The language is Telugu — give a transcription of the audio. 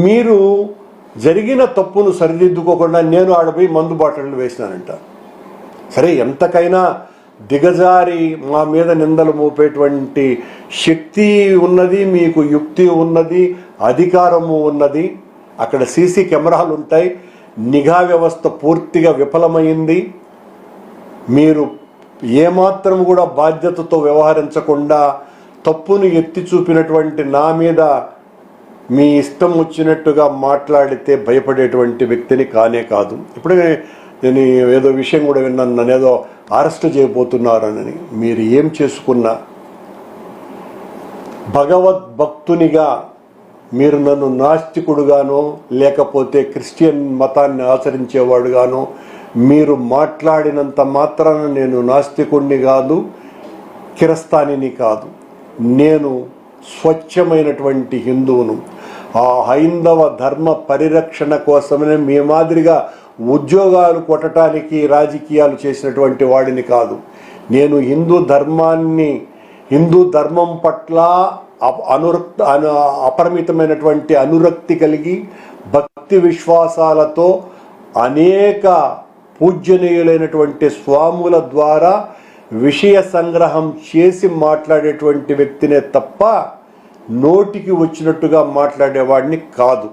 మీరు జరిగిన తప్పును సరిదిద్దుకోకుండా నేను ఆడపోయి మందు బాటలు వేసినానంట. సరే, ఎంతకైనా దిగజారి మా మీద నిందలు మోపేటువంటి శక్తి ఉన్నది, మీకు యుక్తి ఉన్నది, అధికారము ఉన్నది. అక్కడ సీసీ కెమెరాలు ఉంటాయి, నిఘా వ్యవస్థ పూర్తిగా విఫలమైంది. మీరు ఏమాత్రం కూడా బాధ్యతతో వ్యవహరించకుండా తప్పును ఎత్తి చూపినటువంటి నా మీద మీ ఇష్టం వచ్చినట్టుగా మాట్లాడితే భయపడేటువంటి వ్యక్తిని కానే కాదు. ఇప్పుడే నేను ఏదో విషయం కూడా విన్నాను, నన్ను ఏదో అరెస్ట్ చేయబోతున్నారని. మీరు ఏం చేసుకున్నా భగవద్భక్తునిగా మీరు నన్ను నాస్తికుడుగానో లేకపోతే క్రిస్టియన్ మతాన్ని ఆచరించేవాడుగానో మీరు మాట్లాడినంత మాత్రాన నేను నాస్తికుడిని కాదు, కిరస్తానిని కాదు. నేను స్వచ్ఛమైనటువంటి హిందువును. ఆ హైందవ ధర్మ పరిరక్షణ కోసమే మీ మాదిరిగా ఉద్యోగాలు కొట్టడానికి రాజకీయాలు చేసినటువంటి వాడిని కాదు. నేను హిందూ ధర్మం పట్ల అపరిమితమైనటువంటి అనురక్తి కలిగి భక్తి విశ్వాసాలతో అనేక పూజ్యనీయులైనటువంటి స్వాముల ద్వారా విషయ సంగ్రహం చేసి మాట్లాడేటువంటి వ్యక్తినే తప్ప నోటికి వచ్చినట్టుగా మాట్లాడేవాడిని కాదు.